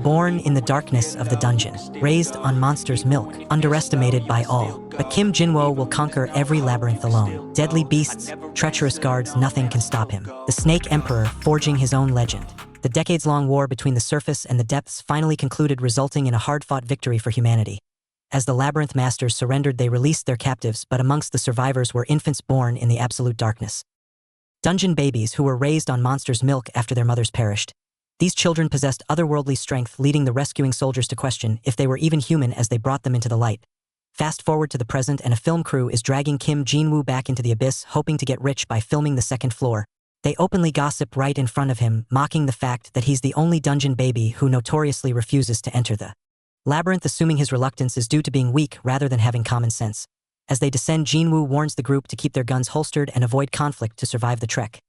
Born in the darkness of the dungeon, raised on monster's milk, underestimated by all. But Kim Jinwoo will conquer every labyrinth alone. Deadly beasts, treacherous guards, nothing can stop him. The Snake Emperor forging his own legend. The decades-long war between the surface and the depths finally concluded, resulting in a hard-fought victory for humanity. As the labyrinth masters surrendered, they released their captives, but amongst the survivors were infants born in the absolute darkness. Dungeon babies who were raised on monster's milk after their mothers perished. These children possessed otherworldly strength, leading the rescuing soldiers to question if they were even human as they brought them into the light. Fast forward to the present, and a film crew is dragging Kim Jinwoo back into the abyss, hoping to get rich by filming the second floor. They openly gossip right in front of him, mocking the fact that he's the only dungeon baby who notoriously refuses to enter the labyrinth, assuming his reluctance is due to being weak rather than having common sense. As they descend, Jinwoo warns the group to keep their guns holstered and avoid conflict to survive the trek.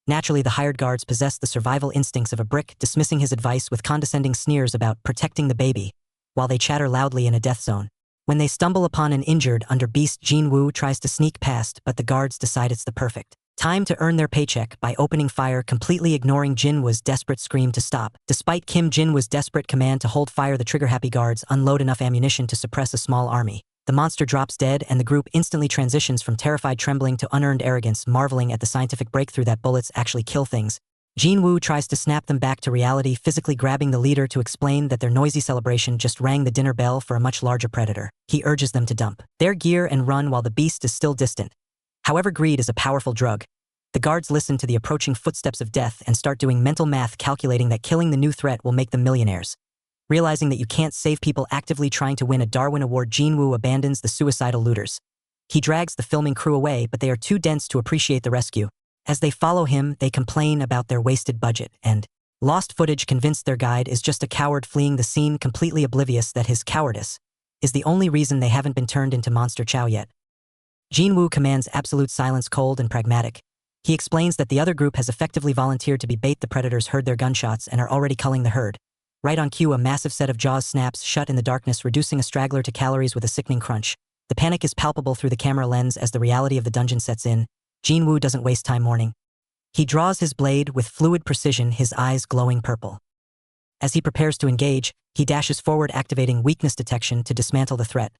Naturally, the hired guards possess the survival instincts of a brick, dismissing his advice with condescending sneers about protecting the baby, while they chatter loudly in a death zone. When they stumble upon an injured under beast, Jinwoo tries to sneak past, but the guards decide it's the perfect time to earn their paycheck by opening fire, completely ignoring Jinwoo's desperate scream to stop. Despite Kim Jinwoo's desperate command to hold fire, the trigger-happy guards unload enough ammunition to suppress a small army. The monster drops dead, and the group instantly transitions from terrified trembling to unearned arrogance, marveling at the scientific breakthrough that bullets actually kill things. Jinwoo tries to snap them back to reality, physically grabbing the leader to explain that their noisy celebration just rang the dinner bell for a much larger predator. He urges them to dump their gear and run while the beast is still distant. However, greed is a powerful drug. The guards listen to the approaching footsteps of death and start doing mental math, calculating that killing the new threat will make them millionaires. Realizing that you can't save people actively trying to win a Darwin Award, Jinwoo abandons the suicidal looters. He drags the filming crew away, but they are too dense to appreciate the rescue. As they follow him, they complain about their wasted budget and lost footage, convinced their guide is just a coward fleeing the scene, completely oblivious that his cowardice is the only reason they haven't been turned into Monster Chow yet. Jinwoo commands absolute silence, cold and pragmatic. He explains that the other group has effectively volunteered to be bait. The predators heard their gunshots and are already culling the herd. Right on cue, a massive set of jaws snaps shut in the darkness, reducing a straggler to calories with a sickening crunch. The panic is palpable through the camera lens as the reality of the dungeon sets in. Jinwoo doesn't waste time mourning. He draws his blade with fluid precision, his eyes glowing purple. As he prepares to engage, he dashes forward, activating weakness detection to dismantle the threat.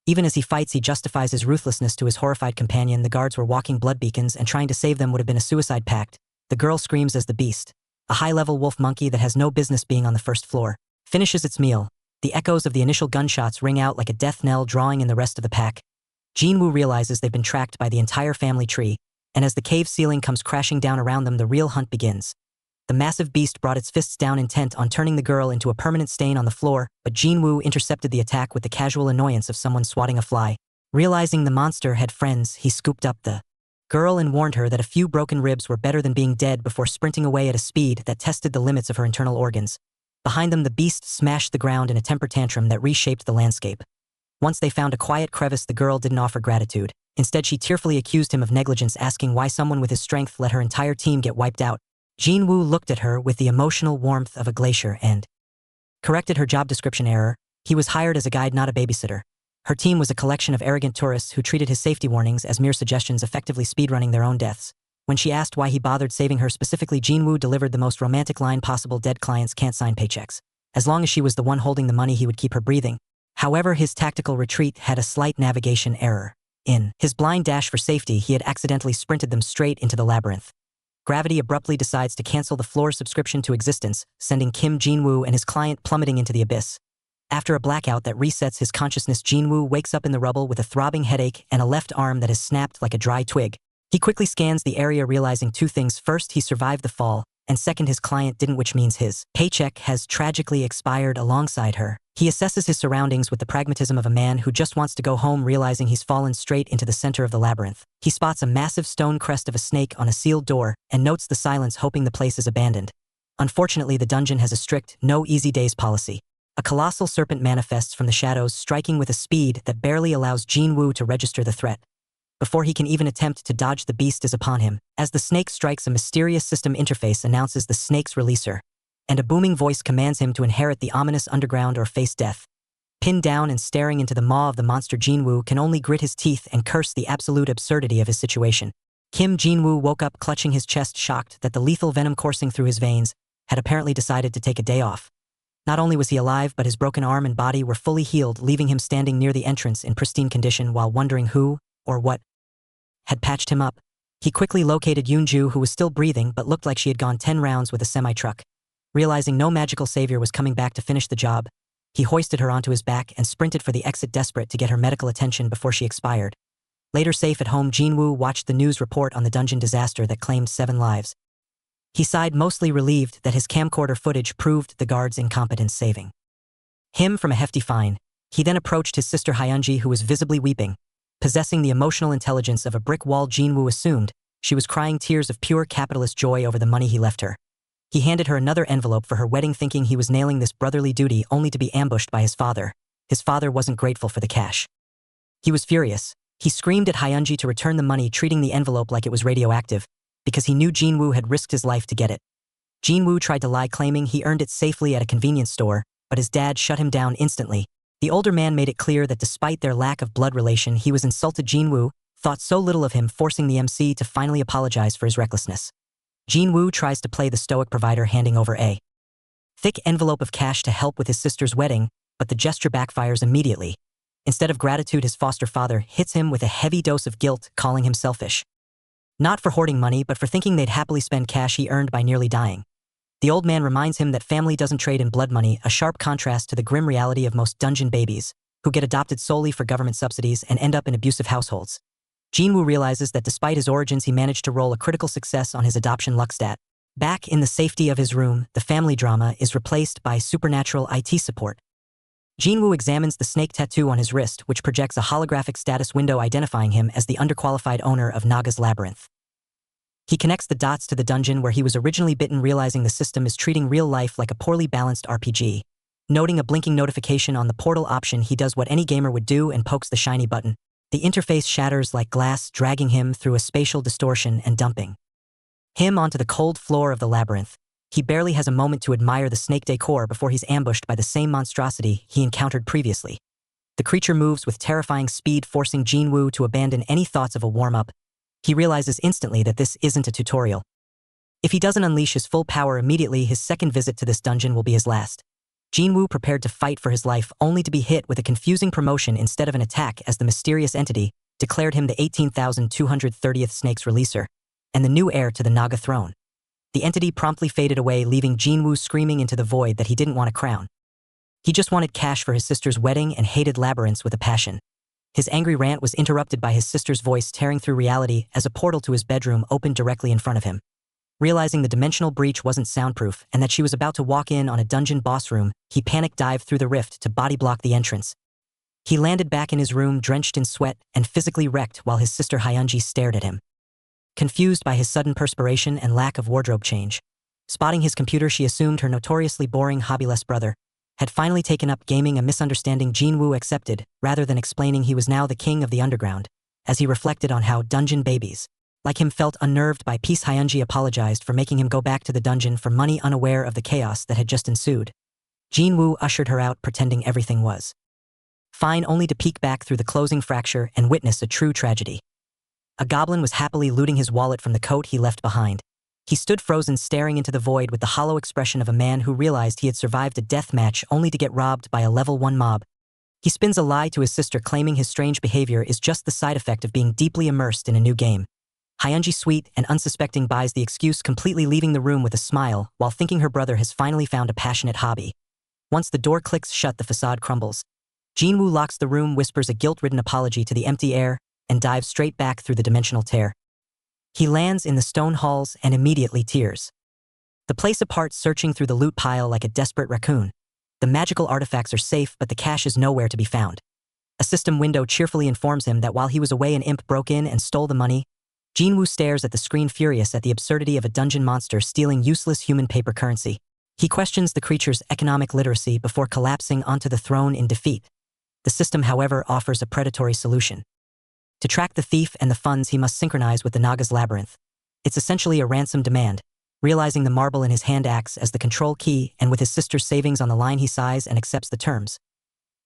Even as he fights, he justifies his ruthlessness to his horrified companion. The guards were walking blood beacons, and trying to save them would have been a suicide pact. The girl screams as the beast, a high-level wolf monkey that has no business being on the first floor, finishes its meal. The echoes of the initial gunshots ring out like a death knell, drawing in the rest of the pack. Jinwoo realizes they've been tracked by the entire family tree, and as the cave ceiling comes crashing down around them, the real hunt begins. The massive beast brought its fists down, intent on turning the girl into a permanent stain on the floor, but Jinwoo intercepted the attack with the casual annoyance of someone swatting a fly. Realizing the monster had friends, he scooped up the girl and warned her that a few broken ribs were better than being dead, before sprinting away at a speed that tested the limits of her internal organs. Behind them, the beast smashed the ground in a temper tantrum that reshaped the landscape. Once they found a quiet crevice, the girl didn't offer gratitude. Instead, she tearfully accused him of negligence, asking why someone with his strength let her entire team get wiped out. Jinwoo looked at her with the emotional warmth of a glacier and corrected her job description error. He was hired as a guide, not a babysitter. Her team was a collection of arrogant tourists who treated his safety warnings as mere suggestions, effectively speedrunning their own deaths. When she asked why he bothered saving her specifically, Jinwoo delivered the most romantic line possible: dead clients can't sign paychecks. As long as she was the one holding the money, he would keep her breathing. However, his tactical retreat had a slight navigation error. In his blind dash for safety, he had accidentally sprinted them straight into the labyrinth. Gravity abruptly decides to cancel the floor's subscription to existence, sending Kim Jinwoo and his client plummeting into the abyss. After a blackout that resets his consciousness, Jinwoo wakes up in the rubble with a throbbing headache and a left arm that has snapped like a dry twig. He quickly scans the area, realizing two things. First, he survived the fall, and second, his client didn't, which means his paycheck has tragically expired alongside her. He assesses his surroundings with the pragmatism of a man who just wants to go home, realizing he's fallen straight into the center of the labyrinth. He spots a massive stone crest of a snake on a sealed door and notes the silence, hoping the place is abandoned. Unfortunately, the dungeon has a strict no easy days policy. A colossal serpent manifests from the shadows, striking with a speed that barely allows Jinwoo to register the threat. Before he can even attempt to dodge, the beast is upon him. As the snake strikes, a mysterious system interface announces the snake's releaser, and a booming voice commands him to inherit the ominous underground or face death. Pinned down and staring into the maw of the monster, Jinwoo can only grit his teeth and curse the absolute absurdity of his situation. Kim Jinwoo woke up clutching his chest, shocked that the lethal venom coursing through his veins had apparently decided to take a day off. Not only was he alive, but his broken arm and body were fully healed, leaving him standing near the entrance in pristine condition while wondering who, or what, had patched him up. He quickly located Yoonju, who was still breathing but looked like she had gone 10 rounds with a semi-truck. Realizing no magical savior was coming back to finish the job, he hoisted her onto his back and sprinted for the exit, desperate to get her medical attention before she expired. Later, safe at home, Jinwoo watched the news report on the dungeon disaster that claimed 7 lives. He sighed, mostly relieved that his camcorder footage proved the guards' incompetence, saving him from a hefty fine. He then approached his sister Hyunji, who was visibly weeping. Possessing the emotional intelligence of a brick wall, Jinwoo assumed she was crying tears of pure capitalist joy over the money he left her. He handed her another envelope for her wedding, thinking he was nailing this brotherly duty, only to be ambushed by his father. His father wasn't grateful for the cash. He was furious. He screamed at Hyunji to return the money, treating the envelope like it was radioactive, because he knew Jinwoo had risked his life to get it. Jinwoo tried to lie, claiming he earned it safely at a convenience store, but his dad shut him down instantly. The older man made it clear that despite their lack of blood relation, he was insulted. Jinwoo thought so little of him, forcing the MC to finally apologize for his recklessness. Jinwoo tries to play the stoic provider, handing over a thick envelope of cash to help with his sister's wedding, but the gesture backfires immediately. Instead of gratitude, his foster father hits him with a heavy dose of guilt, calling him selfish. Not for hoarding money, but for thinking they'd happily spend cash he earned by nearly dying. The old man reminds him that family doesn't trade in blood money, a sharp contrast to the grim reality of most dungeon babies, who get adopted solely for government subsidies and end up in abusive households. Jinwoo realizes that despite his origins, he managed to roll a critical success on his adoption luck stat. Back in the safety of his room, the family drama is replaced by supernatural IT support. Jinwoo examines the snake tattoo on his wrist, which projects a holographic status window identifying him as the underqualified owner of Naga's Labyrinth. He connects the dots to the dungeon where he was originally bitten, realizing the system is treating real life like a poorly balanced RPG. Noting a blinking notification on the portal option, he does what any gamer would do and pokes the shiny button. The interface shatters like glass, dragging him through a spatial distortion and dumping him onto the cold floor of the labyrinth. He barely has a moment to admire the snake decor before he's ambushed by the same monstrosity he encountered previously. The creature moves with terrifying speed, forcing Jinwoo to abandon any thoughts of a warm-up. He realizes instantly that this isn't a tutorial. If he doesn't unleash his full power immediately, his second visit to this dungeon will be his last. Jinwoo prepared to fight for his life, only to be hit with a confusing promotion instead of an attack, as the mysterious entity declared him the 18,230th snake's releaser and the new heir to the Naga throne. The entity promptly faded away, leaving Jinwoo screaming into the void that he didn't want a crown. He just wanted cash for his sister's wedding and hated labyrinths with a passion. His angry rant was interrupted by his sister's voice tearing through reality as a portal to his bedroom opened directly in front of him. Realizing the dimensional breach wasn't soundproof and that she was about to walk in on a dungeon boss room, he panic dived through the rift to body block the entrance. He landed back in his room, drenched in sweat and physically wrecked, while his sister Hyunji stared at him, confused by his sudden perspiration and lack of wardrobe change. Spotting his computer, she assumed her notoriously boring, hobbyless brother had finally taken up gaming, a misunderstanding Jinwoo accepted, rather than explaining he was now the king of the underground. As he reflected on how dungeon babies like him felt unnerved by peace, Hyunji apologized for making him go back to the dungeon for money, unaware of the chaos that had just ensued. Jinwoo ushered her out, pretending everything was fine, only to peek back through the closing fracture and witness a true tragedy. A goblin was happily looting his wallet from the coat he left behind. He stood frozen, staring into the void with the hollow expression of a man who realized he had survived a death match only to get robbed by a level 1 mob. He spins a lie to his sister, claiming his strange behavior is just the side effect of being deeply immersed in a new game. Hyunji, sweet and unsuspecting, buys the excuse, completely leaving the room with a smile while thinking her brother has finally found a passionate hobby. Once the door clicks shut, the facade crumbles. Jinwoo locks the room, whispers a guilt-ridden apology to the empty air, and dives straight back through the dimensional tear. He lands in the stone halls and immediately tears the place apart, searching through the loot pile like a desperate raccoon. The magical artifacts are safe, but the cash is nowhere to be found. A system window cheerfully informs him that while he was away, an imp broke in and stole the money. Jinwoo stares at the screen, furious at the absurdity of a dungeon monster stealing useless human paper currency. He questions the creature's economic literacy before collapsing onto the throne in defeat. The system, however, offers a predatory solution. To track the thief and the funds, he must synchronize with the Naga's Labyrinth. It's essentially a ransom demand. Realizing the marble in his hand acts as the control key, and with his sister's savings on the line, he sighs and accepts the terms.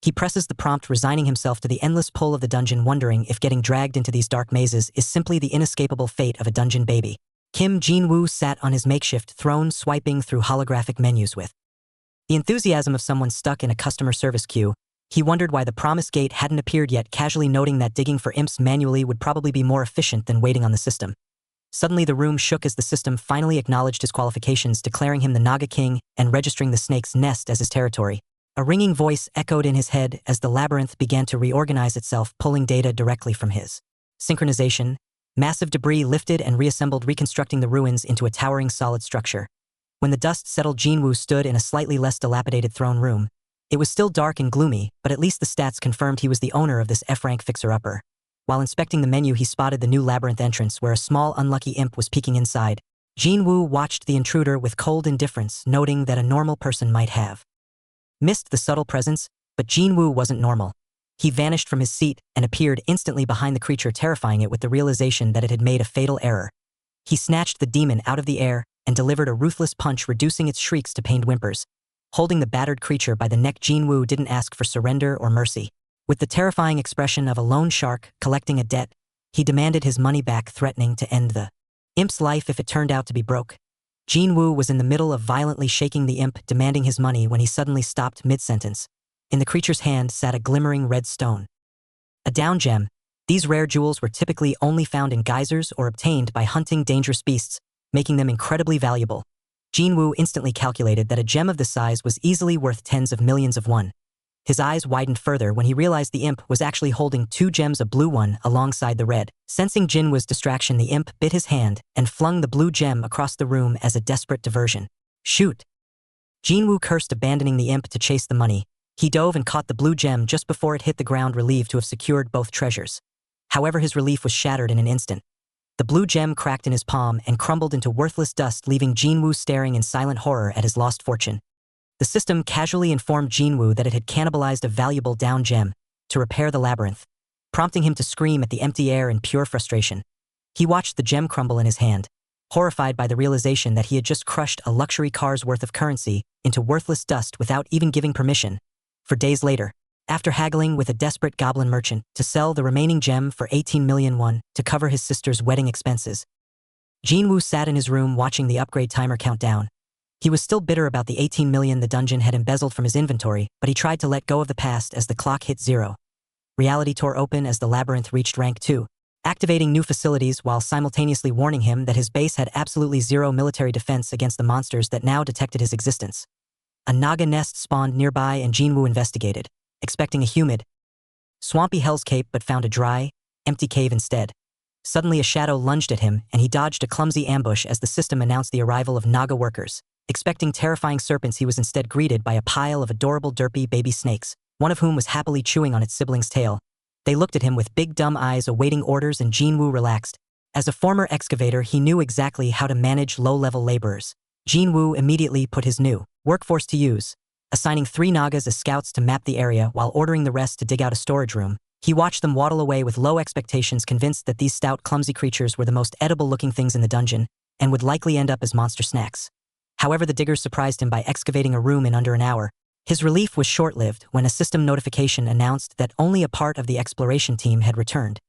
He presses the prompt, resigning himself to the endless pull of the dungeon, wondering if getting dragged into these dark mazes is simply the inescapable fate of a dungeon baby. Jinwoo sat on his makeshift throne, swiping through holographic menus with The enthusiasm of someone stuck in a customer service queue. He wondered why the promised gate hadn't appeared yet, casually noting that digging for imps manually would probably be more efficient than waiting on the system. Suddenly the room shook as the system finally acknowledged his qualifications, declaring him the Naga King and registering the snake's nest as his territory. A ringing voice echoed in his head as the labyrinth began to reorganize itself, pulling data directly from his synchronization. Massive debris lifted and reassembled, reconstructing the ruins into a towering solid structure. When the dust settled, Jinwoo stood in a slightly less dilapidated throne room. It was still dark and gloomy, but at least the stats confirmed he was the owner of this F-rank fixer-upper. While inspecting the menu, he spotted the new labyrinth entrance where a small unlucky imp was peeking inside. Jinwoo watched the intruder with cold indifference, noting that a normal person might have missed the subtle presence, but Jinwoo wasn't normal. He vanished from his seat and appeared instantly behind the creature, terrifying it with the realization that it had made a fatal error. He snatched the demon out of the air and delivered a ruthless punch, reducing its shrieks to pained whimpers. Holding the battered creature by the neck, Jinwoo didn't ask for surrender or mercy. With the terrifying expression of a loan shark collecting a debt, he demanded his money back, threatening to end the imp's life if it turned out to be broke. Jinwoo was in the middle of violently shaking the imp, demanding his money, when he suddenly stopped mid-sentence. In the creature's hand sat a glimmering red stone. A down gem. These rare jewels were typically only found in geysers or obtained by hunting dangerous beasts, making them incredibly valuable. Jinwoo instantly calculated that a gem of this size was easily worth tens of millions of won. His eyes widened further when he realized the imp was actually holding two gems, a blue one alongside the red. Sensing Jinwoo's distraction, the imp bit his hand and flung the blue gem across the room as a desperate diversion. Shoot! Jinwoo cursed, abandoning the imp to chase the money. He dove and caught the blue gem just before it hit the ground, relieved to have secured both treasures. However, his relief was shattered in an instant. The blue gem cracked in his palm and crumbled into worthless dust, leaving Jinwoo staring in silent horror at his lost fortune. The system casually informed Jinwoo that it had cannibalized a valuable down gem to repair the labyrinth, prompting him to scream at the empty air in pure frustration. He watched the gem crumble in his hand, horrified by the realization that he had just crushed a luxury car's worth of currency into worthless dust without even giving permission. For days later, after haggling with a desperate goblin merchant to sell the remaining gem for 18 million won to cover his sister's wedding expenses, Jinwoo sat in his room watching the upgrade timer count down. He was still bitter about the 18 million the dungeon had embezzled from his inventory, but he tried to let go of the past as the clock hit 0. Reality tore open as the labyrinth reached rank 2, activating new facilities while simultaneously warning him that his base had absolutely zero military defense against the monsters that now detected his existence. A Naga nest spawned nearby and Jinwoo investigated, expecting a humid, swampy hellscape, but found a dry, empty cave instead. Suddenly a shadow lunged at him and he dodged a clumsy ambush as the system announced the arrival of Naga workers. Expecting terrifying serpents, he was instead greeted by a pile of adorable derpy baby snakes, one of whom was happily chewing on its sibling's tail. They looked at him with big dumb eyes, awaiting orders, and Jinwoo relaxed. As a former excavator, he knew exactly how to manage low-level laborers. Jinwoo immediately put his new workforce to use, assigning 3 Nagas as scouts to map the area while ordering the rest to dig out a storage room. He watched them waddle away with low expectations, convinced that these stout, clumsy creatures were the most edible-looking things in the dungeon and would likely end up as monster snacks. However, the diggers surprised him by excavating a room in under an hour. His relief was short-lived when a system notification announced that only a part of the exploration team had returned.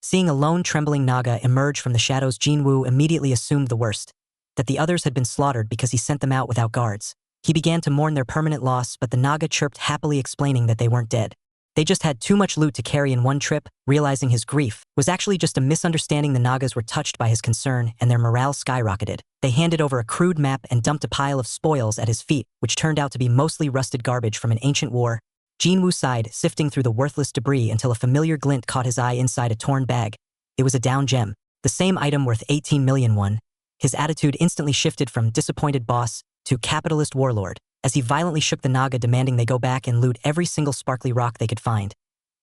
Seeing a lone trembling Naga emerge from the shadows, Jinwoo immediately assumed the worst, that the others had been slaughtered because he sent them out without guards. He began to mourn their permanent loss, but the Naga chirped happily, explaining that they weren't dead. They just had too much loot to carry in one trip. Realizing his grief was actually just a misunderstanding, the Nagas were touched by his concern and their morale skyrocketed. They handed over a crude map and dumped a pile of spoils at his feet, which turned out to be mostly rusted garbage from an ancient war. Jinwoo sighed, sifting through the worthless debris until a familiar glint caught his eye inside a torn bag. It was a down gem, the same item worth 18 million won. His attitude instantly shifted from disappointed boss to capitalist warlord, as he violently shook the Naga, demanding they go back and loot every single sparkly rock they could find.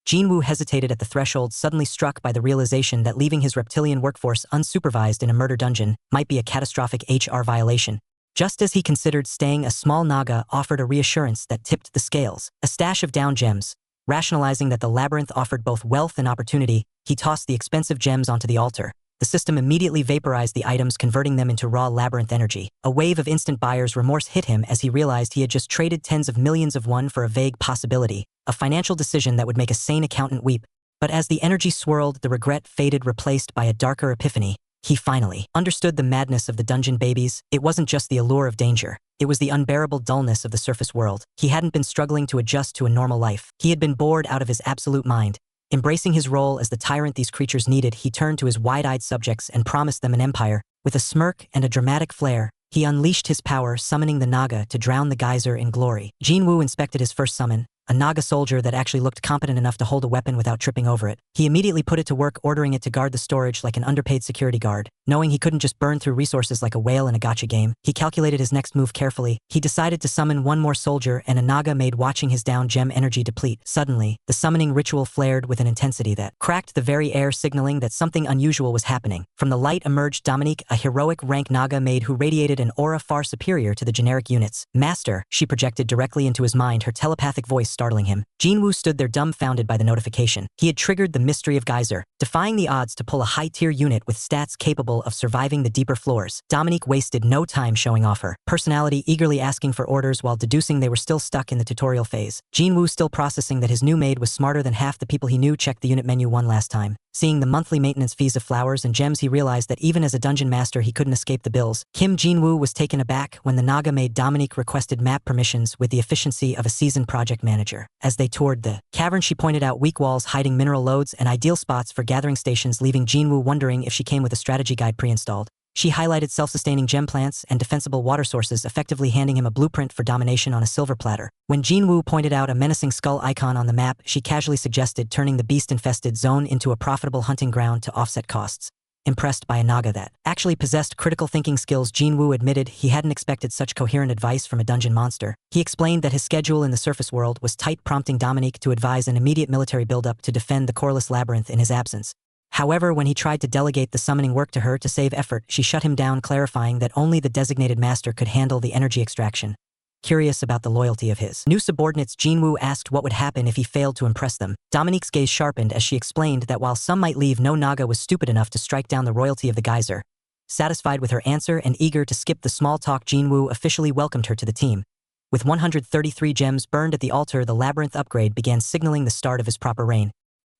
Jinwoo hesitated at the threshold, suddenly struck by the realization that leaving his reptilian workforce unsupervised in a murder dungeon might be a catastrophic HR violation. Just as he considered staying, a small Naga offered a reassurance that tipped the scales. A stash of down gems. Rationalizing that the labyrinth offered both wealth and opportunity, he tossed the expensive gems onto the altar. The system immediately vaporized the items, converting them into raw labyrinth energy. A wave of instant buyer's remorse hit him as he realized he had just traded tens of millions of won for a vague possibility, a financial decision that would make a sane accountant weep. But as the energy swirled, the regret faded, replaced by a darker epiphany. He finally understood the madness of the dungeon babies. It wasn't just the allure of danger. It was the unbearable dullness of the surface world. He hadn't been struggling to adjust to a normal life. He had been bored out of his absolute mind. Embracing his role as the tyrant these creatures needed, he turned to his wide-eyed subjects and promised them an empire. With a smirk and a dramatic flair, he unleashed his power, summoning the Naga to drown the geyser in glory. Jinwoo inspected his first summon, a Naga soldier that actually looked competent enough to hold a weapon without tripping over it. He immediately put it to work, ordering it to guard the storage like an underpaid security guard. Knowing he couldn't just burn through resources like a whale in a gacha game, he calculated his next move carefully. He decided to summon one more soldier, and a Naga made watching his down gem energy deplete. Suddenly, the summoning ritual flared with an intensity that cracked the very air, signaling that something unusual was happening. From the light emerged Dominique, a heroic rank Naga maid who radiated an aura far superior to the generic units. "Master," she projected directly into his mind, her telepathic voice startling him. Jinwoo stood there dumbfounded by the notification. He had triggered the mystery of Geyser, defying the odds to pull a high-tier unit with stats capable of surviving the deeper floors. Dominique wasted no time showing off her personality, eagerly asking for orders while deducing they were still stuck in the tutorial phase. Jinwoo, still processing that his new maid was smarter than half the people he knew, checked the unit menu one last time. Seeing the monthly maintenance fees of flowers and gems, he realized that even as a dungeon master he couldn't escape the bills. Jinwoo was taken aback when the Naga maid Dominique requested map permissions with the efficiency of a seasoned project manager. As they toured the cavern, she pointed out weak walls hiding mineral lodes and ideal spots for gathering stations, leaving Jinwoo wondering if she came with a strategy guide pre-installed. She highlighted self-sustaining gem plants and defensible water sources, effectively handing him a blueprint for domination on a silver platter. When Jinwoo pointed out a menacing skull icon on the map, she casually suggested turning the beast-infested zone into a profitable hunting ground to offset costs. Impressed by a Naga that actually possessed critical thinking skills, Jinwoo admitted he hadn't expected such coherent advice from a dungeon monster. He explained that his schedule in the surface world was tight, prompting Dominique to advise an immediate military buildup to defend the coreless labyrinth in his absence. However, when he tried to delegate the summoning work to her to save effort, she shut him down, clarifying that only the designated master could handle the energy extraction. Curious about the loyalty of his new subordinates, Jinwoo asked what would happen if he failed to impress them. Dominique's gaze sharpened as she explained that while some might leave, no Naga was stupid enough to strike down the royalty of the geyser. Satisfied with her answer and eager to skip the small talk, Jinwoo officially welcomed her to the team. With 133 gems burned at the altar, the labyrinth upgrade began, signaling the start of his proper reign.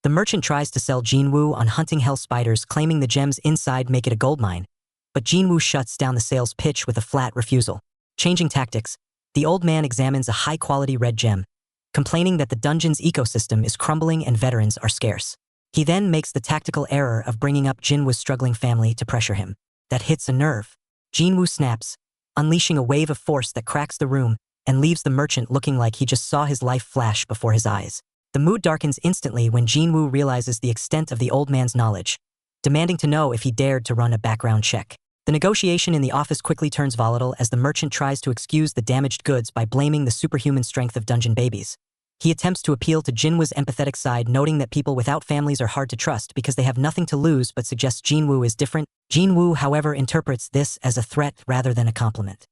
The merchant tries to sell Jinwoo on hunting hell spiders, claiming the gems inside make it a gold mine. But Jinwoo shuts down the sales pitch with a flat refusal. Changing tactics, the old man examines a high-quality red gem, complaining that the dungeon's ecosystem is crumbling and veterans are scarce. He then makes the tactical error of bringing up Jinwoo's struggling family to pressure him. That hits a nerve. Jinwoo snaps, unleashing a wave of force that cracks the room and leaves the merchant looking like he just saw his life flash before his eyes. The mood darkens instantly when Jinwoo realizes the extent of the old man's knowledge, demanding to know if he dared to run a background check. The negotiation in the office quickly turns volatile as the merchant tries to excuse the damaged goods by blaming the superhuman strength of dungeon babies. He attempts to appeal to Jinwoo's empathetic side, noting that people without families are hard to trust because they have nothing to lose, but suggests Jinwoo is different. Jinwoo, however, interprets this as a threat rather than a compliment.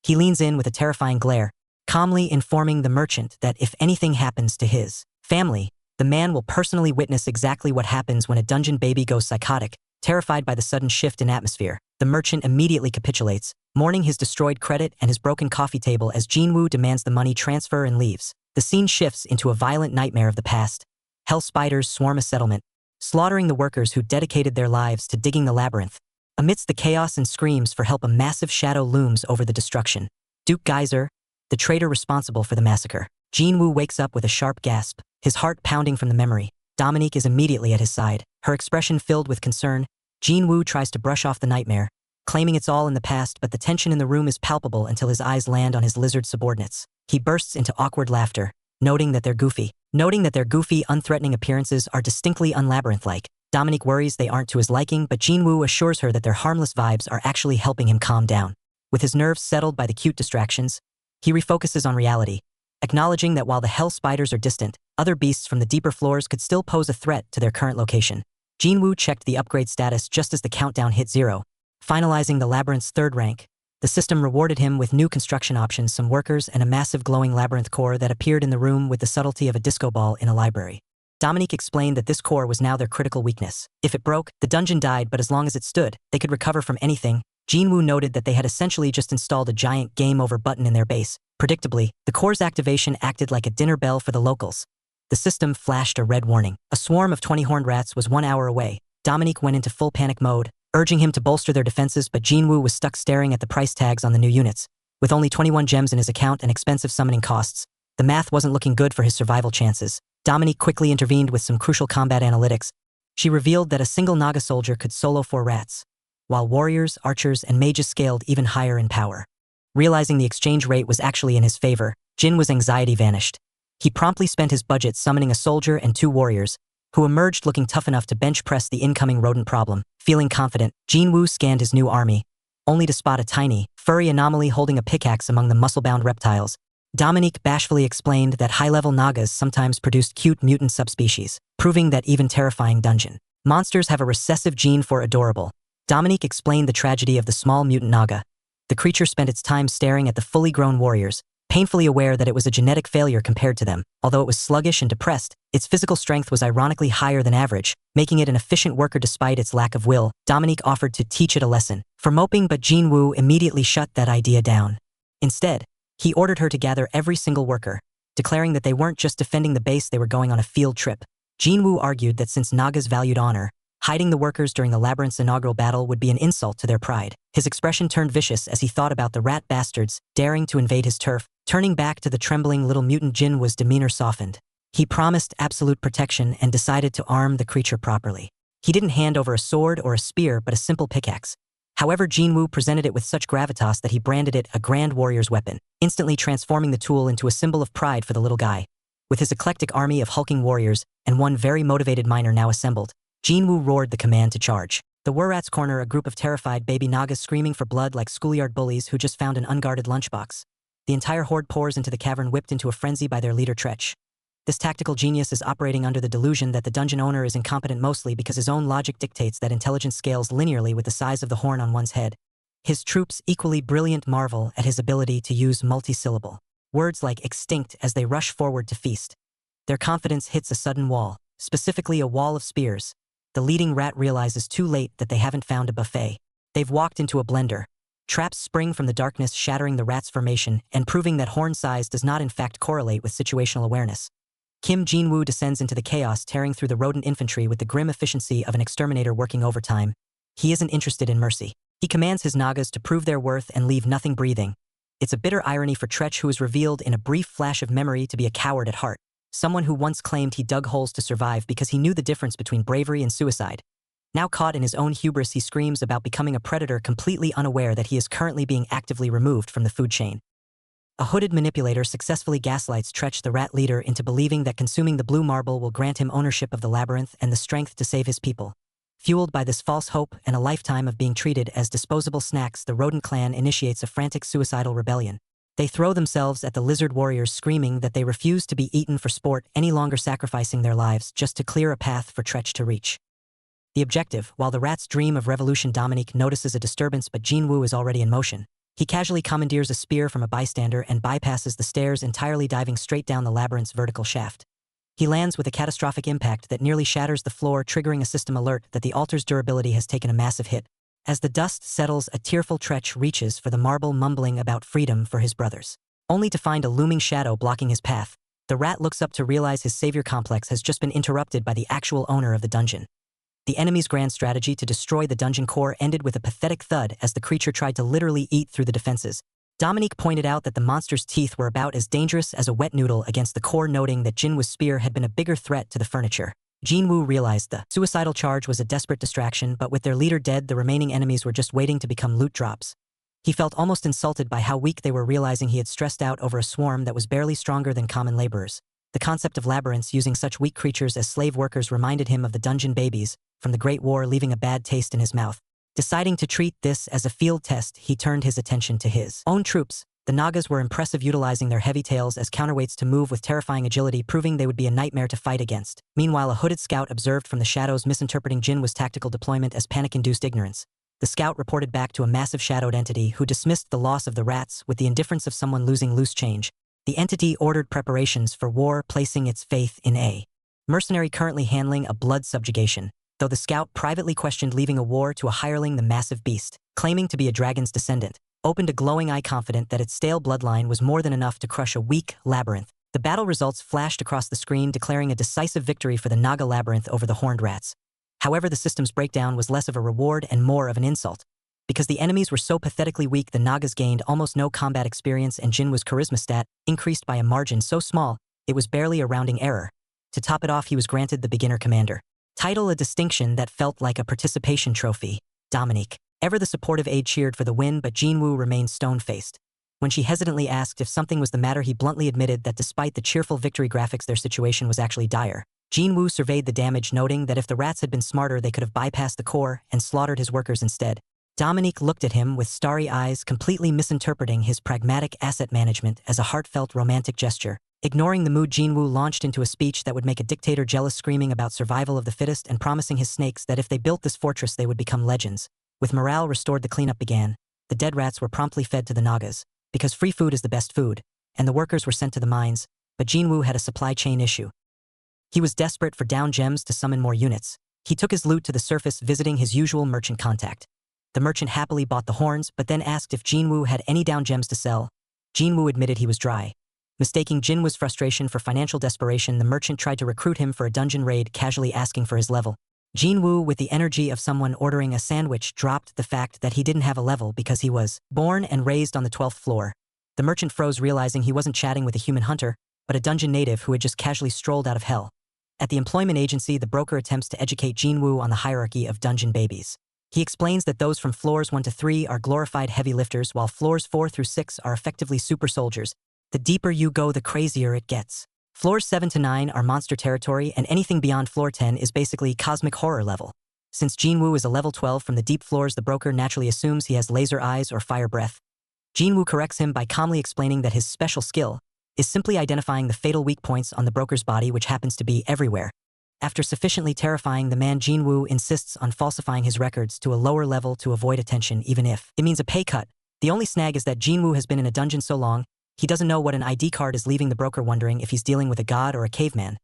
He leans in with a terrifying glare, calmly informing the merchant that if anything happens to his family, the man will personally witness exactly what happens when a dungeon baby goes psychotic. Terrified by the sudden shift in atmosphere, the merchant immediately capitulates, mourning his destroyed credit and his broken coffee table as Jinwoo demands the money transfer and leaves. The scene shifts into a violent nightmare of the past. Hell spiders swarm a settlement, slaughtering the workers who dedicated their lives to digging the labyrinth. Amidst the chaos and screams for help, a massive shadow looms over the destruction. Duke Geyser, the traitor responsible for the massacre. Jinwoo wakes up with a sharp gasp, his heart pounding from the memory. Dominique is immediately at his side, her expression filled with concern. Jinwoo tries to brush off the nightmare, claiming it's all in the past, but the tension in the room is palpable until his eyes land on his lizard subordinates. He bursts into awkward laughter, noting that their goofy, unthreatening appearances are distinctly unlabyrinth-like. Dominique worries they aren't to his liking, but Jinwoo assures her that their harmless vibes are actually helping him calm down. With his nerves settled by the cute distractions, he refocuses on reality, acknowledging that while the hell spiders are distant, other beasts from the deeper floors could still pose a threat to their current location. Jinwoo checked the upgrade status just as the countdown hit 0, finalizing the labyrinth's 3rd rank. The system rewarded him with new construction options, some workers, and a massive glowing labyrinth core that appeared in the room with the subtlety of a disco ball in a library. Dominique explained that this core was now their critical weakness. If it broke, the dungeon died, but as long as it stood, they could recover from anything. Jinwoo noted that they had essentially just installed a giant game over button in their base. Predictably, the core's activation acted like a dinner bell for the locals. The system flashed a red warning. A swarm of 20 horned rats was 1 hour away. Dominique went into full panic mode, urging him to bolster their defenses, but Jinwoo was stuck staring at the price tags on the new units. With only 21 gems in his account and expensive summoning costs, the math wasn't looking good for his survival chances. Dominique quickly intervened with some crucial combat analytics. She revealed that a single Naga soldier could solo 4 rats, while warriors, archers, and mages scaled even higher in power. Realizing the exchange rate was actually in his favor, Jinwoo's anxiety vanished. He promptly spent his budget summoning a soldier and 2 warriors, who emerged looking tough enough to bench press the incoming rodent problem. Feeling confident, Jinwoo scanned his new army, only to spot a tiny, furry anomaly holding a pickaxe among the muscle-bound reptiles. Dominique bashfully explained that high-level Nagas sometimes produced cute mutant subspecies, proving that even terrifying dungeon monsters have a recessive gene for adorable. Dominique explained the tragedy of the small mutant Naga. The creature spent its time staring at the fully grown warriors, painfully aware that it was a genetic failure compared to them. Although it was sluggish and depressed, its physical strength was ironically higher than average, making it an efficient worker despite its lack of will. Dominique offered to teach it a lesson for moping, but Jinwoo immediately shut that idea down. Instead, he ordered her to gather every single worker, declaring that they weren't just defending the base, they were going on a field trip. Jinwoo argued that since Nagas valued honor, hiding the workers during the labyrinth's inaugural battle would be an insult to their pride. His expression turned vicious as he thought about the rat bastards daring to invade his turf. Turning back to the trembling little mutant Jinwoo's demeanor softened. He promised absolute protection and decided to arm the creature properly. He didn't hand over a sword or a spear, but a simple pickaxe. However, Jinwoo presented it with such gravitas that he branded it a grand warrior's weapon, instantly transforming the tool into a symbol of pride for the little guy. With his eclectic army of hulking warriors and one very motivated miner now assembled, Jinwoo roared the command to charge. The Wurrat's corner a group of terrified baby Nagas screaming for blood like schoolyard bullies who just found an unguarded lunchbox. The entire horde pours into the cavern, whipped into a frenzy by their leader Tretch. This tactical genius is operating under the delusion that the dungeon owner is incompetent, mostly because his own logic dictates that intelligence scales linearly with the size of the horn on one's head. His troops, equally brilliant, marvel at his ability to use multi-syllable words like extinct as they rush forward to feast. Their confidence hits a sudden wall, specifically a wall of spears. The leading rat realizes too late that they haven't found a buffet. They've walked into a blender. Traps spring from the darkness, shattering the rat's formation and proving that horn size does not in fact correlate with situational awareness. Jinwoo descends into the chaos, tearing through the rodent infantry with the grim efficiency of an exterminator working overtime. He isn't interested in mercy. He commands his Nagas to prove their worth and leave nothing breathing. It's a bitter irony for Tretch, who is revealed in a brief flash of memory to be a coward at heart. Someone who once claimed he dug holes to survive because he knew the difference between bravery and suicide. Now caught in his own hubris, he screams about becoming a predator, completely unaware that he is currently being actively removed from the food chain. A hooded manipulator successfully gaslights Tretch, the rat leader, into believing that consuming the blue marble will grant him ownership of the labyrinth and the strength to save his people. Fueled by this false hope and a lifetime of being treated as disposable snacks, the rodent clan initiates a frantic suicidal rebellion. They throw themselves at the lizard warriors, screaming that they refuse to be eaten for sport any longer, sacrificing their lives just to clear a path for Tretch to reach the objective. While the rats dream of revolution, Dominique notices a disturbance, but Jinwoo is already in motion. He casually commandeers a spear from a bystander and bypasses the stairs entirely, diving straight down the labyrinth's vertical shaft. He lands with a catastrophic impact that nearly shatters the floor, triggering a system alert that the altar's durability has taken a massive hit. As the dust settles, a tearful Tretch reaches for the marble, mumbling about freedom for his brothers, only to find a looming shadow blocking his path. The rat looks up to realize his savior complex has just been interrupted by the actual owner of the dungeon. The enemy's grand strategy to destroy the dungeon core ended with a pathetic thud as the creature tried to literally eat through the defenses. Dominique pointed out that the monster's teeth were about as dangerous as a wet noodle against the core, noting that Jinwoo's spear had been a bigger threat to the furniture. Jinwoo realized the suicidal charge was a desperate distraction, but with their leader dead, the remaining enemies were just waiting to become loot drops. He felt almost insulted by how weak they were, realizing he had stressed out over a swarm that was barely stronger than common laborers. The concept of labyrinths using such weak creatures as slave workers reminded him of the dungeon babies from the Great War, leaving a bad taste in his mouth. Deciding to treat this as a field test, he turned his attention to his own troops. The Nagas were impressive, utilizing their heavy tails as counterweights to move with terrifying agility, proving they would be a nightmare to fight against. Meanwhile, a hooded scout observed from the shadows, misinterpreting Jinwoo's tactical deployment as panic-induced ignorance. The scout reported back to a massive shadowed entity who dismissed the loss of the rats with the indifference of someone losing loose change. The entity ordered preparations for war, placing its faith in a mercenary currently handling a blood subjugation, though the scout privately questioned leaving a war to a hireling. The massive beast, claiming to be a dragon's descendant, opened a glowing eye, confident that its stale bloodline was more than enough to crush a weak labyrinth. The battle results flashed across the screen, declaring a decisive victory for the Naga labyrinth over the horned rats. However, the system's breakdown was less of a reward and more of an insult. Because the enemies were so pathetically weak, the Nagas gained almost no combat experience and Jinwoo's charisma stat increased by a margin so small, it was barely a rounding error. To top it off, he was granted the beginner commander title, a distinction that felt like a participation trophy. Dominique, ever the supportive aide, cheered for the win, but Jinwoo remained stone-faced. When she hesitantly asked if something was the matter, he bluntly admitted that despite the cheerful victory graphics, their situation was actually dire. Jinwoo surveyed the damage, noting that if the rats had been smarter, they could have bypassed the core and slaughtered his workers instead. Dominique looked at him with starry eyes, completely misinterpreting his pragmatic asset management as a heartfelt romantic gesture. Ignoring the mood, Jinwoo launched into a speech that would make a dictator jealous, screaming about survival of the fittest and promising his snakes that if they built this fortress they would become legends. With morale restored, the cleanup began. The dead rats were promptly fed to the Nagas, because free food is the best food, and the workers were sent to the mines, but Jinwoo had a supply chain issue. He was desperate for down gems to summon more units. He took his loot to the surface, visiting his usual merchant contact. The merchant happily bought the horns, but then asked if Jinwoo had any down gems to sell. Jinwoo admitted he was dry. Mistaking Jinwoo's frustration for financial desperation, the merchant tried to recruit him for a dungeon raid, casually asking for his level. Jinwoo, with the energy of someone ordering a sandwich, dropped the fact that he didn't have a level because he was born and raised on the 12th floor. The merchant froze, realizing he wasn't chatting with a human hunter, but a dungeon native who had just casually strolled out of hell. At the employment agency, the broker attempts to educate Jinwoo on the hierarchy of dungeon babies. He explains that those from floors 1 to 3 are glorified heavy lifters, while floors 4 through 6 are effectively super soldiers. The deeper you go, the crazier it gets. Floors 7 to 9 are monster territory, and anything beyond floor 10 is basically cosmic horror level. Since Jinwoo is a level 12 from the deep floors, the broker naturally assumes he has laser eyes or fire breath. Jinwoo corrects him by calmly explaining that his special skill is simply identifying the fatal weak points on the broker's body, which happens to be everywhere. After sufficiently terrifying the man, Jinwoo insists on falsifying his records to a lower level to avoid attention, even if it means a pay cut. The only snag is that Jinwoo has been in a dungeon so long, he doesn't know what an ID card is, leaving the broker wondering if he's dealing with a god or a caveman.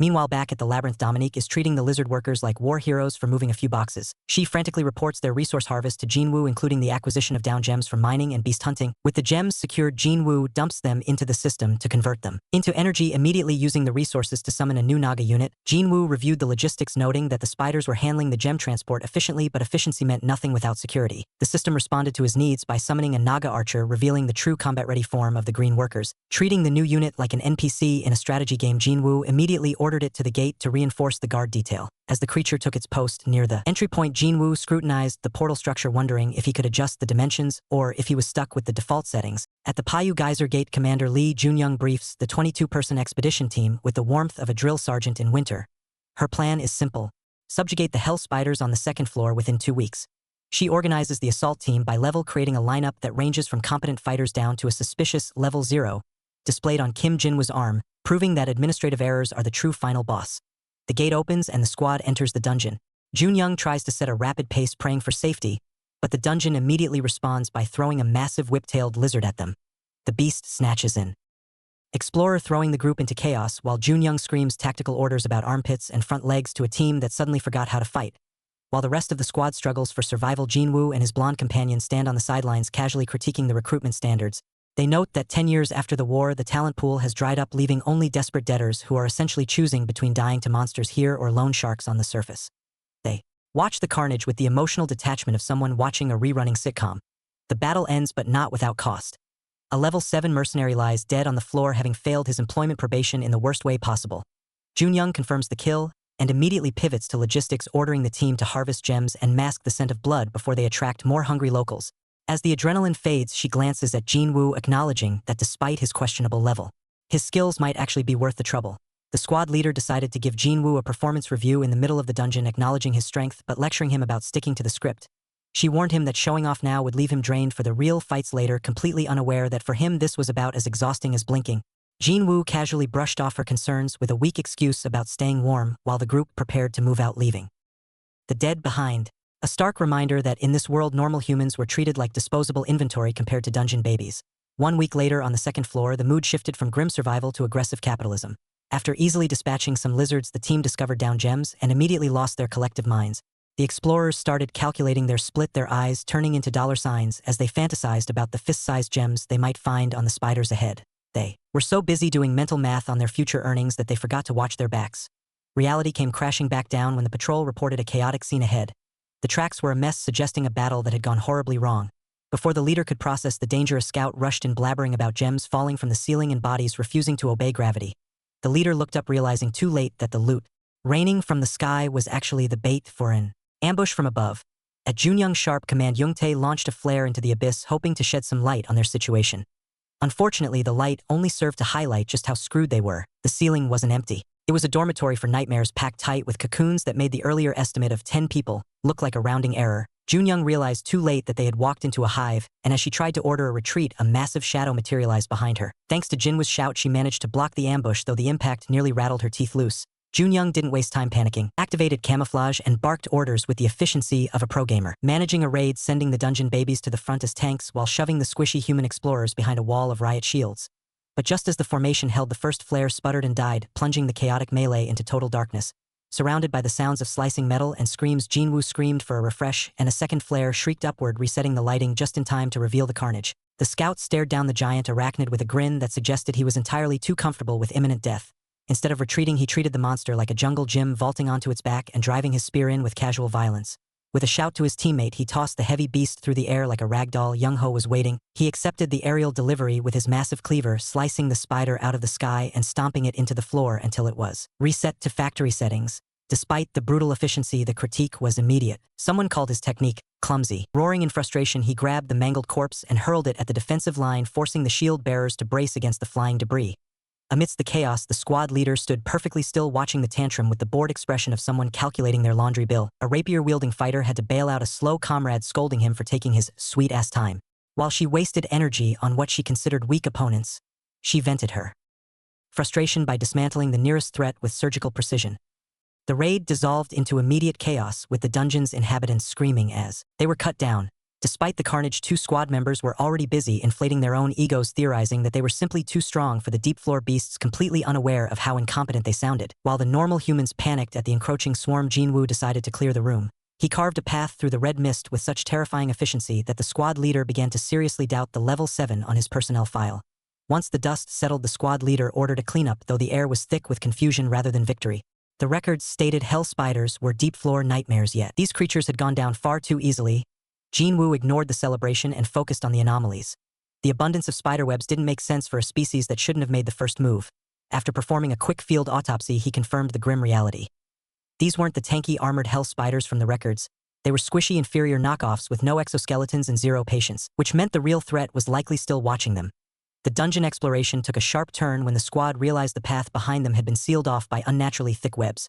Meanwhile, back at the labyrinth, Dominique is treating the lizard workers like war heroes for moving a few boxes. She frantically reports their resource harvest to Jinwoo, including the acquisition of down gems from mining and beast hunting. With the gems secured, Jinwoo dumps them into the system to convert them into energy, immediately using the resources to summon a new Naga unit. Jinwoo reviewed the logistics, noting that the spiders were handling the gem transport efficiently, but efficiency meant nothing without security. The system responded to his needs by summoning a Naga archer, revealing the true combat-ready form of the green workers. Treating the new unit like an NPC in a strategy game, Jinwoo immediately ordered it to the gate to reinforce the guard detail. As the creature took its post near the entry point, Jinwoo scrutinized the portal structure, wondering if he could adjust the dimensions or if he was stuck with the default settings. At the Payu Geyser Gate, Commander Lee Junyoung briefs the 22-person expedition team with the warmth of a drill sergeant in winter. Her plan is simple: subjugate the hell spiders on the 2nd floor within 2 weeks. She organizes the assault team by level, creating a lineup that ranges from competent fighters down to a suspicious level 0, displayed on Kim Jinwoo's arm, proving that administrative errors are the true final boss. The gate opens and the squad enters the dungeon. Junyoung tries to set a rapid pace, praying for safety, but the dungeon immediately responds by throwing a massive whip-tailed lizard at them. The beast snatches in. Explorer, throwing the group into chaos, while Junyoung screams tactical orders about armpits and front legs to a team that suddenly forgot how to fight. While the rest of the squad struggles for survival, Jinwoo and his blonde companion stand on the sidelines, casually critiquing the recruitment standards. They note that 10 years after the war, the talent pool has dried up, leaving only desperate debtors who are essentially choosing between dying to monsters here or loan sharks on the surface. They watch the carnage with the emotional detachment of someone watching a rerunning sitcom. The battle ends, but not without cost. A level 7 mercenary lies dead on the floor, having failed his employment probation in the worst way possible. Junyoung confirms the kill and immediately pivots to logistics, ordering the team to harvest gems and mask the scent of blood before they attract more hungry locals. As the adrenaline fades, she glances at Jinwoo, acknowledging that despite his questionable level, his skills might actually be worth the trouble. The squad leader decided to give Jinwoo a performance review in the middle of the dungeon, acknowledging his strength but lecturing him about sticking to the script. She warned him that showing off now would leave him drained for the real fights later, completely unaware that for him this was about as exhausting as blinking. Jinwoo casually brushed off her concerns with a weak excuse about staying warm while the group prepared to move out, leaving the dead behind. A stark reminder that in this world, normal humans were treated like disposable inventory compared to dungeon babies. 1 week later, on the 2nd floor, the mood shifted from grim survival to aggressive capitalism. After easily dispatching some lizards, the team discovered down gems and immediately lost their collective minds. The explorers started calculating their split, their eyes turning into dollar signs as they fantasized about the fist-sized gems they might find on the spiders ahead. They were so busy doing mental math on their future earnings that they forgot to watch their backs. Reality came crashing back down when the patrol reported a chaotic scene ahead. The tracks were a mess, suggesting a battle that had gone horribly wrong. Before the leader could process the danger, a scout rushed in, blabbering about gems falling from the ceiling and bodies refusing to obey gravity. The leader looked up, realizing too late that the loot raining from the sky was actually the bait for an ambush from above. At Junyoung's sharp command, Youngtae launched a flare into the abyss, hoping to shed some light on their situation. Unfortunately, the light only served to highlight just how screwed they were. The ceiling wasn't empty. It was a dormitory for nightmares, packed tight with cocoons that made the earlier estimate of 10 people look like a rounding error. Junyoung realized too late that they had walked into a hive, and as she tried to order a retreat, a massive shadow materialized behind her. Thanks to Jinwoo's shout, she managed to block the ambush, though the impact nearly rattled her teeth loose. Junyoung didn't waste time panicking, activated camouflage, and barked orders with the efficiency of a pro gamer, managing a raid, sending the dungeon babies to the front as tanks while shoving the squishy human explorers behind a wall of riot shields. But just as the formation held, the first flare sputtered and died, plunging the chaotic melee into total darkness. Surrounded by the sounds of slicing metal and screams, Jinwoo screamed for a refresh, and a second flare shrieked upward, resetting the lighting just in time to reveal the carnage. The scout stared down the giant arachnid with a grin that suggested he was entirely too comfortable with imminent death. Instead of retreating, he treated the monster like a jungle gym, vaulting onto its back and driving his spear in with casual violence. With a shout to his teammate, he tossed the heavy beast through the air like a ragdoll. Young-ho was waiting. He accepted the aerial delivery with his massive cleaver, slicing the spider out of the sky and stomping it into the floor until it was reset to factory settings. Despite the brutal efficiency, the critique was immediate. Someone called his technique clumsy. Roaring in frustration, he grabbed the mangled corpse and hurled it at the defensive line, forcing the shield bearers to brace against the flying debris. Amidst the chaos, the squad leader stood perfectly still, watching the tantrum with the bored expression of someone calculating their laundry bill. A rapier-wielding fighter had to bail out a slow comrade, scolding him for taking his sweet-ass time. While she wasted energy on what she considered weak opponents, she vented her frustration by dismantling the nearest threat with surgical precision. The raid dissolved into immediate chaos, with the dungeon's inhabitants screaming as they were cut down. Despite the carnage, 2 squad members were already busy inflating their own egos, theorizing that they were simply too strong for the deep floor beasts, completely unaware of how incompetent they sounded. While the normal humans panicked at the encroaching swarm, Jinwoo decided to clear the room. He carved a path through the red mist with such terrifying efficiency that the squad leader began to seriously doubt the level 7 on his personnel file. Once the dust settled, the squad leader ordered a cleanup, though the air was thick with confusion rather than victory. The records stated hell spiders were deep floor nightmares, yet these creatures had gone down far too easily. Jinwoo ignored the celebration and focused on the anomalies. The abundance of spiderwebs didn't make sense for a species that shouldn't have made the first move. After performing a quick field autopsy, he confirmed the grim reality. These weren't the tanky armored hell spiders from the records. They were squishy inferior knockoffs with no exoskeletons and 0 patience, which meant the real threat was likely still watching them. The dungeon exploration took a sharp turn when the squad realized the path behind them had been sealed off by unnaturally thick webs.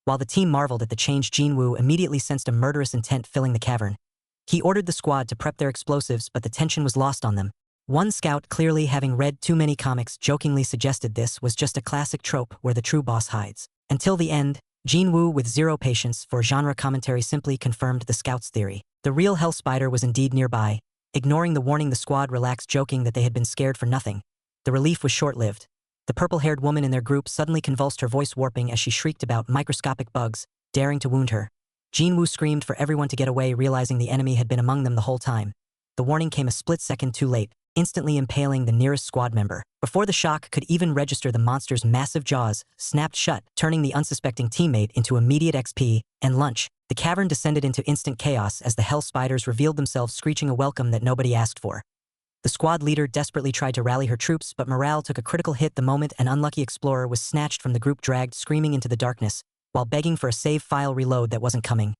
While the team marveled at the change, Jinwoo immediately sensed a murderous intent filling the cavern. He ordered the squad to prep their explosives, but the tension was lost on them. One scout, clearly having read too many comics, jokingly suggested this was just a classic trope where the true boss hides. Until the end, Jinwoo, with 0 patience for genre commentary, simply confirmed the scout's theory. The real hell spider was indeed nearby. Ignoring the warning, the squad relaxed, joking that they had been scared for nothing. The relief was short-lived. The purple-haired woman in their group suddenly convulsed, her voice warping as she shrieked about microscopic bugs, daring to wound her. Jinwoo screamed for everyone to get away, realizing the enemy had been among them the whole time. The warning came a split second too late, instantly impaling the nearest squad member. Before the shock could even register, the monster's massive jaws snapped shut, turning the unsuspecting teammate into immediate XP and lunch. The cavern descended into instant chaos as the hell spiders revealed themselves, screeching a welcome that nobody asked for. The squad leader desperately tried to rally her troops, but morale took a critical hit the moment an unlucky explorer was snatched from the group, dragged screaming into the darkness, while begging for a save file reload that wasn't coming.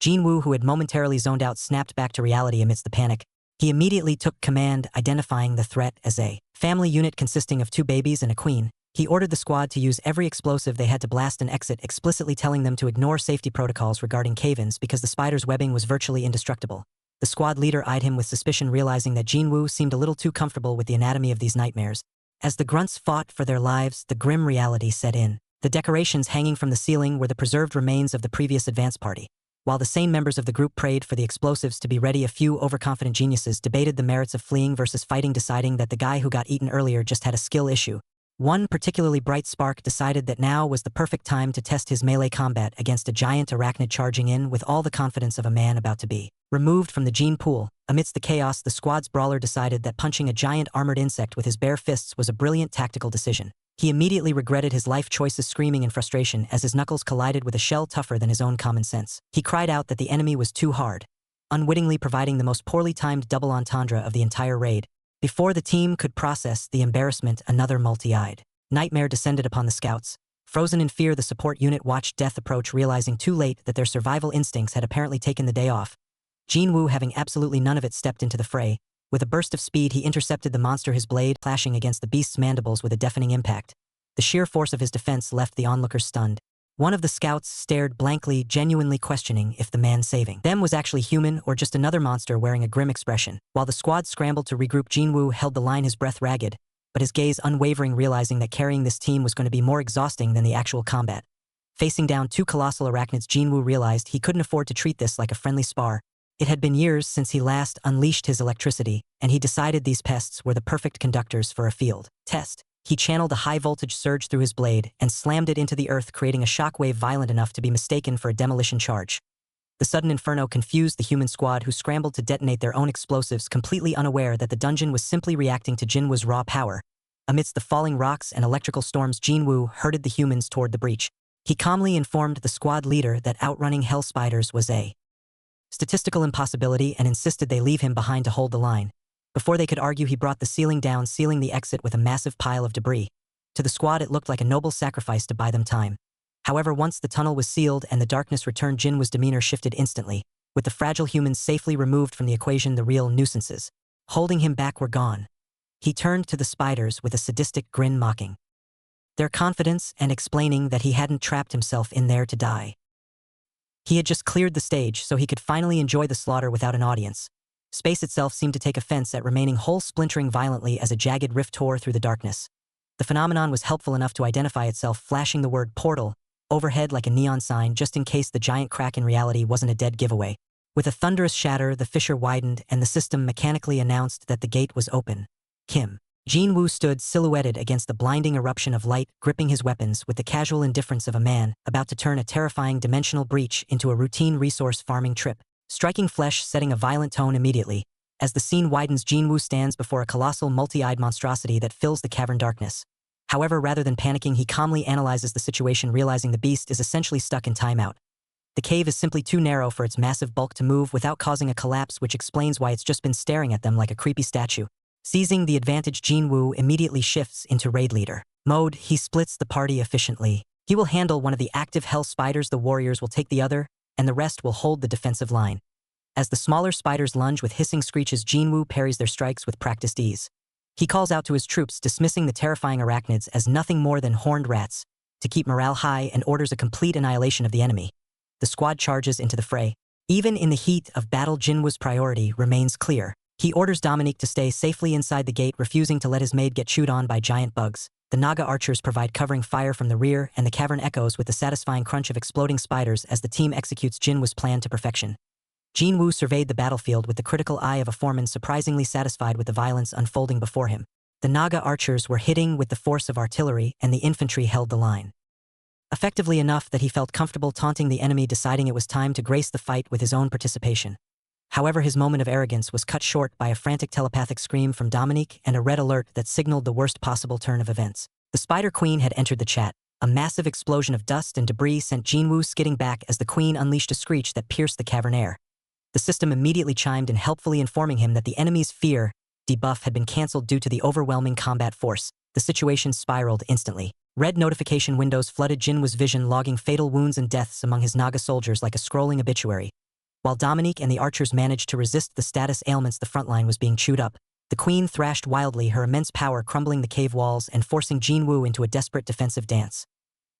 Jinwoo, who had momentarily zoned out, snapped back to reality amidst the panic. He immediately took command, identifying the threat as a family unit consisting of 2 babies and a queen. He ordered the squad to use every explosive they had to blast an exit, explicitly telling them to ignore safety protocols regarding cave-ins because the spider's webbing was virtually indestructible. The squad leader eyed him with suspicion, realizing that Jinwoo seemed a little too comfortable with the anatomy of these nightmares. As the grunts fought for their lives, the grim reality set in. The decorations hanging from the ceiling were the preserved remains of the previous advance party. While the sane members of the group prayed for the explosives to be ready, a few overconfident geniuses debated the merits of fleeing versus fighting, deciding that the guy who got eaten earlier just had a skill issue. One particularly bright spark decided that now was the perfect time to test his melee combat against a giant arachnid charging in with all the confidence of a man about to be removed from the gene pool. Amidst the chaos, the squad's brawler decided that punching a giant armored insect with his bare fists was a brilliant tactical decision. He immediately regretted his life choices, screaming in frustration as his knuckles collided with a shell tougher than his own common sense. He cried out that the enemy was too hard, unwittingly providing the most poorly timed double entendre of the entire raid. Before the team could process the embarrassment, another multi-eyed nightmare descended upon the scouts. Frozen in fear, the support unit watched death approach, realizing too late that their survival instincts had apparently taken the day off. Jinwoo, having absolutely none of it, stepped into the fray. With a burst of speed, he intercepted the monster, his blade clashing against the beast's mandibles with a deafening impact. The sheer force of his defense left the onlookers stunned. One of the scouts stared blankly, genuinely questioning if the man saving them was actually human or just another monster wearing a grim expression. While the squad scrambled to regroup, Jinwoo held the line, his breath ragged, but his gaze unwavering, realizing that carrying this team was going to be more exhausting than the actual combat. Facing down two colossal arachnids, Jinwoo realized he couldn't afford to treat this like a friendly spar. It had been years since he last unleashed his electricity, and he decided these pests were the perfect conductors for a field test. He channeled a high-voltage surge through his blade and slammed it into the earth, creating a shockwave violent enough to be mistaken for a demolition charge. The sudden inferno confused the human squad, who scrambled to detonate their own explosives, completely unaware that the dungeon was simply reacting to Jinwoo's raw power. Amidst the falling rocks and electrical storms, Jinwoo herded the humans toward the breach. He calmly informed the squad leader that outrunning hell spiders was a statistical impossibility and insisted they leave him behind to hold the line. Before they could argue, he brought the ceiling down, sealing the exit with a massive pile of debris. To the squad, it looked like a noble sacrifice to buy them time. However, once the tunnel was sealed and the darkness returned, Jinwoo's demeanor shifted instantly. With the fragile humans safely removed from the equation, the real nuisances holding him back were gone. He turned to the spiders with a sadistic grin, mocking their confidence and explaining that he hadn't trapped himself in there to die. He had just cleared the stage so he could finally enjoy the slaughter without an audience. Space itself seemed to take offense at remaining whole, splintering violently as a jagged rift tore through the darkness. The phenomenon was helpful enough to identify itself, flashing the word portal overhead like a neon sign, just in case the giant crack in reality wasn't a dead giveaway. With a thunderous shatter, the fissure widened and the system mechanically announced that the gate was open. Jinwoo stood silhouetted against the blinding eruption of light, gripping his weapons with the casual indifference of a man about to turn a terrifying dimensional breach into a routine resource farming trip. Striking flesh, setting a violent tone immediately. As the scene widens, Jinwoo stands before a colossal multi-eyed monstrosity that fills the cavern darkness. However, rather than panicking, he calmly analyzes the situation, realizing the beast is essentially stuck in timeout. The cave is simply too narrow for its massive bulk to move without causing a collapse, which explains why it's just been staring at them like a creepy statue. Seizing the advantage, Jinwoo immediately shifts into raid leader mode. He splits the party efficiently. He will handle one of the active hell spiders, the warriors will take the other, and the rest will hold the defensive line. As the smaller spiders lunge with hissing screeches, Jinwoo parries their strikes with practiced ease. He calls out to his troops, dismissing the terrifying arachnids as nothing more than horned rats, to keep morale high, and orders a complete annihilation of the enemy. The squad charges into the fray. Even in the heat of battle, Jinwoo's priority remains clear. He orders Dominique to stay safely inside the gate, refusing to let his maid get chewed on by giant bugs. The Naga archers provide covering fire from the rear, and the cavern echoes with the satisfying crunch of exploding spiders as the team executes Jinwoo's plan to perfection. Jinwoo surveyed the battlefield with the critical eye of a foreman, surprisingly satisfied with the violence unfolding before him. The Naga archers were hitting with the force of artillery, and the infantry held the line effectively enough that he felt comfortable taunting the enemy, deciding it was time to grace the fight with his own participation. However, his moment of arrogance was cut short by a frantic telepathic scream from Dominique and a red alert that signaled the worst possible turn of events. The Spider Queen had entered the chat. A massive explosion of dust and debris sent Jinwoo skidding back as the Queen unleashed a screech that pierced the cavern air. The system immediately chimed in, helpfully informing him that the enemy's fear debuff had been cancelled due to the overwhelming combat force. The situation spiraled instantly. Red notification windows flooded Jinwoo's vision, logging fatal wounds and deaths among his Naga soldiers like a scrolling obituary. While Dominique and the archers managed to resist the status ailments, the front line was being chewed up. The Queen thrashed wildly, her immense power crumbling the cave walls and forcing Jinwoo into a desperate defensive dance.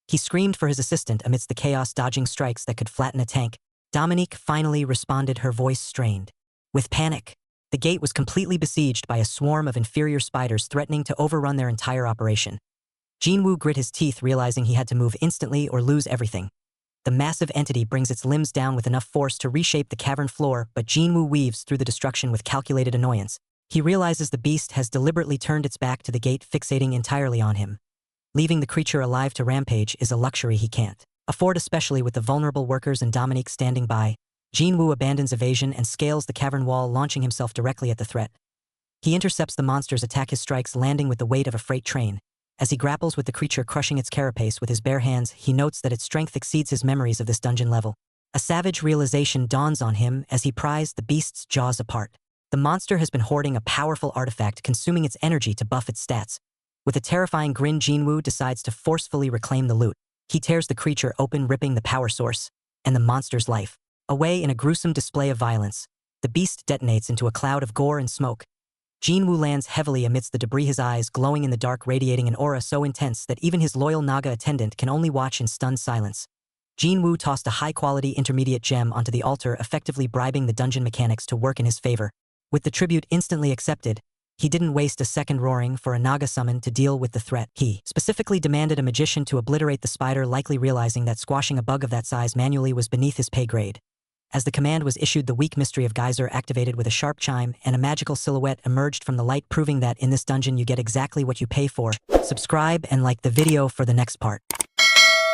He screamed for his assistant amidst the chaos, dodging strikes that could flatten a tank. Dominique finally responded, her voice strained with panic. The gate was completely besieged by a swarm of inferior spiders threatening to overrun their entire operation. Jinwoo grit his teeth, realizing he had to move instantly or lose everything. The massive entity brings its limbs down with enough force to reshape the cavern floor, but Jinwoo weaves through the destruction with calculated annoyance. He realizes the beast has deliberately turned its back to the gate, fixating entirely on him. Leaving the creature alive to rampage is a luxury he can't afford, especially with the vulnerable workers and Dominique standing by. Jinwoo abandons evasion and scales the cavern wall, launching himself directly at the threat. He intercepts the monster's attack, his strikes landing with the weight of a freight train. As he grapples with the creature crushing its carapace with his bare hands, he notes that its strength exceeds his memories of this dungeon level. A savage realization dawns on him as he pries the beast's jaws apart. The monster has been hoarding a powerful artifact, consuming its energy to buff its stats. With a terrifying grin, Jinwoo decides to forcefully reclaim the loot. He tears the creature open, ripping the power source and the monster's life away in a gruesome display of violence. The beast detonates into a cloud of gore and smoke. Jinwoo lands heavily amidst the debris, his eyes glowing in the dark, radiating an aura so intense that even his loyal Naga attendant can only watch in stunned silence. Jinwoo tossed a high-quality intermediate gem onto the altar, effectively bribing the dungeon mechanics to work in his favor. With the tribute instantly accepted, he didn't waste a second roaring for a Naga summon to deal with the threat. He specifically demanded a magician to obliterate the spider, likely realizing that squashing a bug of that size manually was beneath his pay grade. As the command was issued, the weak mystery of Geyser activated with a sharp chime, and a magical silhouette emerged from the light, proving that in this dungeon you get exactly what you pay for. Subscribe and like the video for the next part.